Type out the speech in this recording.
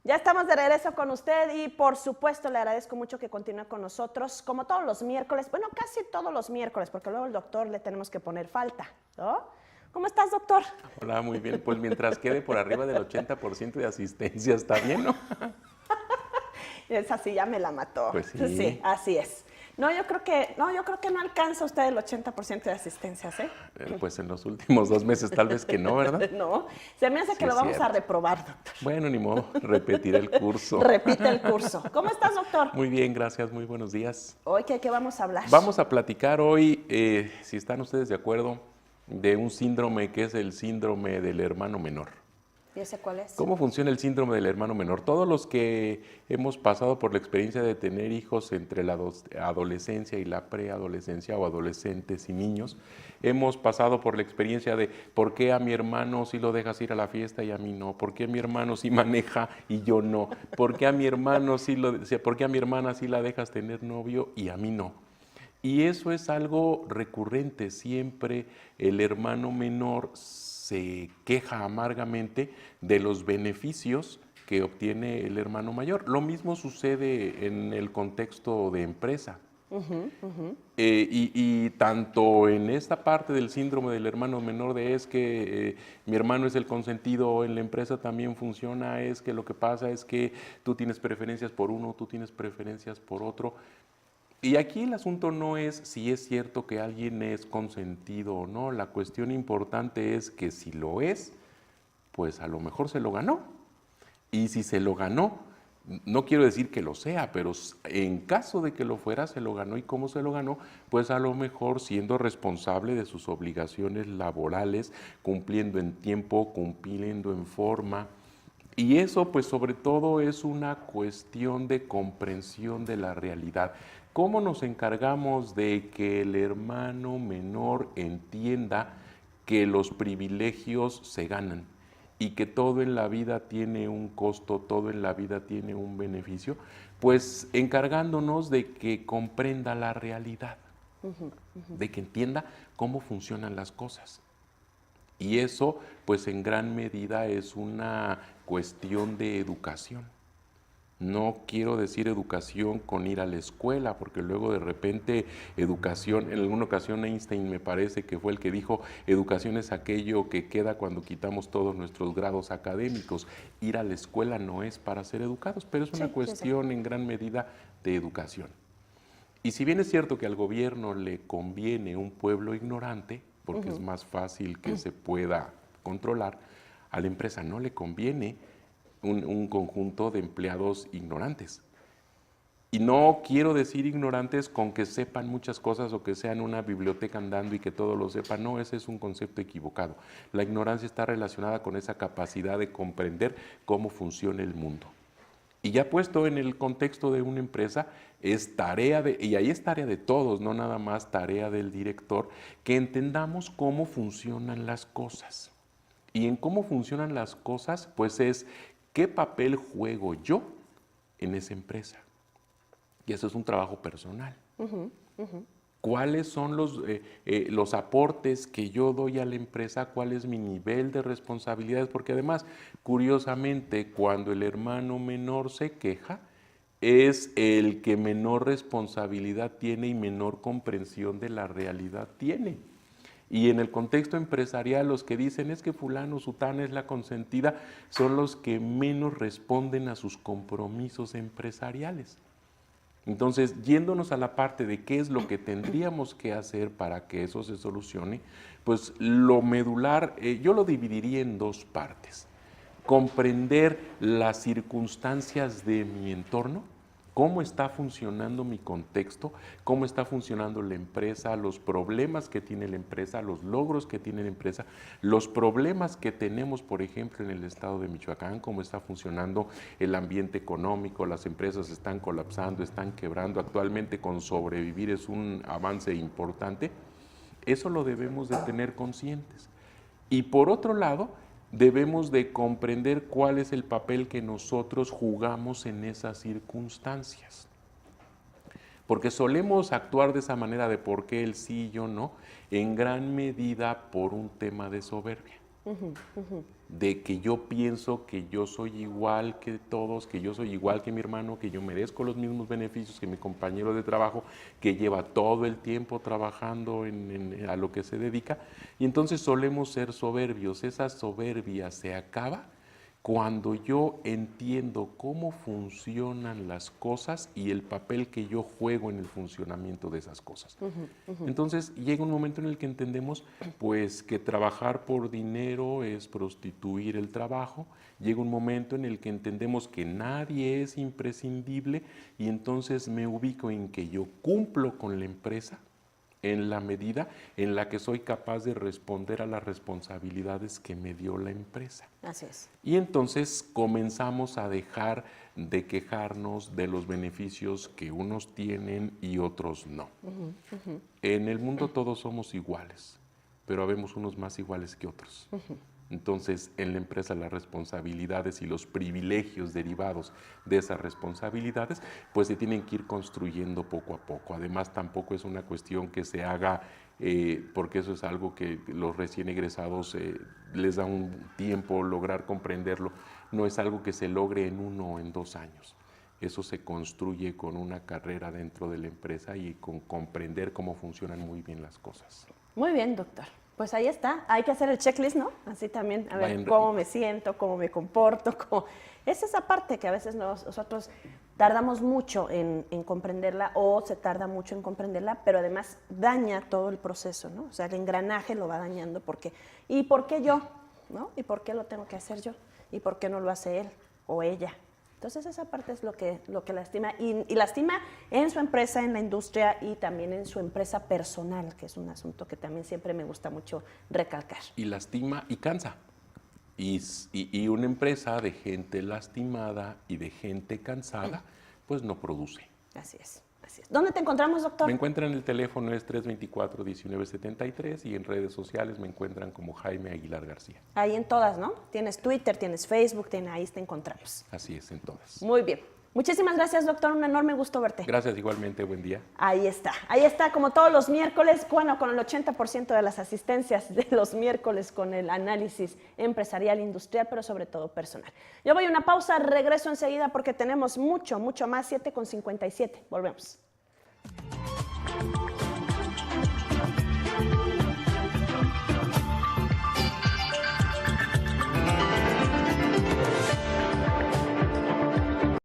Ya estamos de regreso con usted y por supuesto le agradezco mucho que continúe con nosotros, como todos los miércoles, bueno, casi todos los miércoles, porque luego al doctor le tenemos que poner falta, ¿no? ¿Cómo estás, doctor? Hola, muy bien. Pues mientras quede por arriba del 80% de asistencia, está bien, ¿no? Esa sí ya me la mató. Pues Sí, sí. así es. No, yo creo que no alcanza usted el 80% de asistencias, ¿eh? Pues en los últimos 2 meses tal vez que no, ¿verdad? No, se me hace Sí, que lo es vamos a cierto. reprobar, doctor. Bueno, ni modo, repetiré el curso. Repite el curso. ¿Cómo estás, doctor? Muy bien, gracias, muy buenos días. Hoy, ¿qué vamos a hablar? Vamos a platicar hoy, si están ustedes de acuerdo, de un síndrome que es el síndrome del hermano menor. ¿Y ese cuál es? ¿Cómo funciona el síndrome del hermano menor? Todos los que hemos pasado por la experiencia de tener hijos entre la adolescencia y la preadolescencia o adolescentes y niños, hemos pasado por la experiencia de por qué a mi hermano sí lo dejas ir a la fiesta y a mí no, por qué a mi hermano sí maneja y yo no, por qué a mi hermano por qué a mi hermana sí la dejas tener novio y a mí no. Y eso es algo recurrente, siempre el hermano menor se queja amargamente de los beneficios que obtiene el hermano mayor. Lo mismo sucede en el contexto de empresa. Y tanto en esta parte del síndrome del hermano menor de es que mi hermano es el consentido, en la empresa también funciona, es que lo que pasa es que tú tienes preferencias por uno, tú tienes preferencias por otro. Y aquí el asunto no es si es cierto que alguien es consentido o no, la cuestión importante es que si lo es, pues a lo mejor se lo ganó. Y si se lo ganó, no quiero decir que lo sea, pero en caso de que lo fuera, se lo ganó. ¿Y cómo se lo ganó? Pues a lo mejor siendo responsable de sus obligaciones laborales, cumpliendo en tiempo, cumpliendo en forma. Y eso pues sobre todo es una cuestión de comprensión de la realidad. ¿Cómo nos encargamos de que el hermano menor entienda que los privilegios se ganan y que todo en la vida tiene un costo, todo en la vida tiene un beneficio? Pues encargándonos de que comprenda la realidad, de que entienda cómo funcionan las cosas. Y eso, pues en gran medida es una cuestión de educación. No quiero decir educación con ir a la escuela, porque luego de repente educación, en alguna ocasión Einstein me parece que fue el que dijo, educación es aquello que queda cuando quitamos todos nuestros grados académicos. Ir a la escuela no es para ser educados, pero es una cuestión en gran medida de educación. Y si bien es cierto que al gobierno le conviene un pueblo ignorante, porque es más fácil que se pueda controlar, a la empresa no le conviene un conjunto de empleados ignorantes. Y no quiero decir ignorantes con que sepan muchas cosas o que sean una biblioteca andando y que todo lo sepan. No, ese es un concepto equivocado. La ignorancia está relacionada con esa capacidad de comprender cómo funciona el mundo. Y ya puesto en el contexto de una empresa, es tarea y ahí es tarea de todos, no nada más tarea del director, que entendamos cómo funcionan las cosas. Y en cómo funcionan las cosas, pues es qué papel juego yo en esa empresa. Y eso es un trabajo personal. ¿Cuáles son los aportes que yo doy a la empresa? ¿Cuál es mi nivel de responsabilidades? Porque además, curiosamente, cuando el hermano menor se queja, es el que menor responsabilidad tiene y menor comprensión de la realidad tiene. Y en el contexto empresarial, los que dicen es que fulano, sutana es la consentida, son los que menos responden a sus compromisos empresariales. Entonces, yéndonos a la parte de qué es lo que tendríamos que hacer para que eso se solucione, pues lo medular, yo lo dividiría en dos partes. Comprender las circunstancias de mi entorno, cómo está funcionando mi contexto, cómo está funcionando la empresa, los problemas que tiene la empresa, los logros que tiene la empresa, los problemas que tenemos, por ejemplo, en el estado de Michoacán, cómo está funcionando el ambiente económico, las empresas están colapsando, están quebrando, actualmente con sobrevivir es un avance importante. Eso lo debemos de tener conscientes. Y por otro lado, debemos de comprender cuál es el papel que nosotros jugamos en esas circunstancias. Porque solemos actuar de esa manera de por qué él sí y yo no, en gran medida por un tema de soberbia. de que yo pienso que yo soy igual que todos, que yo soy igual que mi hermano, que yo merezco los mismos beneficios que mi compañero de trabajo, que lleva todo el tiempo trabajando a lo que se dedica. Y entonces solemos ser soberbios. Esa soberbia se acaba cuando yo entiendo cómo funcionan las cosas y el papel que yo juego en el funcionamiento de esas cosas. Entonces llega un momento en el que entendemos pues que trabajar por dinero es prostituir el trabajo. Llega un momento en el que entendemos que nadie es imprescindible y entonces me ubico en que yo cumplo con la empresa en la medida en la que soy capaz de responder a las responsabilidades que me dio la empresa. Así es. Y entonces comenzamos a dejar de quejarnos de los beneficios que unos tienen y otros no. En el mundo todos somos iguales, pero habemos unos más iguales que otros. Entonces, en la empresa las responsabilidades y los privilegios derivados de esas responsabilidades, pues se tienen que ir construyendo poco a poco. Además, tampoco es una cuestión que se haga, porque eso es algo que los recién egresados les da un tiempo lograr comprenderlo. No es algo que se logre en 1 o en 2 años. Eso se construye con una carrera dentro de la empresa y con comprender cómo funcionan muy bien las cosas. Muy bien, doctor. Pues ahí está, hay que hacer el checklist, ¿no? Así también, a ver cómo me siento, cómo me comporto, Es esa parte que a veces nosotros tardamos mucho en comprenderla o se tarda mucho en comprenderla, pero además daña todo el proceso, ¿no? O sea, el engranaje lo va dañando porque, ¿y por qué yo? ¿No? ¿Y por qué lo tengo que hacer yo? ¿Y por qué no lo hace él o ella? Entonces esa parte es lo que lastima y lastima en su empresa, en la industria y también en su empresa personal, que es un asunto que también siempre me gusta mucho recalcar. Y lastima y cansa. Y una empresa de gente lastimada y de gente cansada, pues no produce. Así es. ¿Dónde te encontramos, doctor? Me encuentran en el teléfono, es 324-1973 y en redes sociales me encuentran como Jaime Aguilar García. Ahí en todas, ¿no? Tienes Twitter, tienes Facebook, ahí te encontramos. Así es, en todas. Muy bien. Muchísimas gracias, doctor. Un enorme gusto verte. Gracias, igualmente. Buen día. Ahí está, como todos los miércoles, bueno, con el 80% de las asistencias de los miércoles con el análisis empresarial, industrial, pero sobre todo personal. Yo voy a una pausa, regreso enseguida porque tenemos mucho más, 7:57. Volvemos.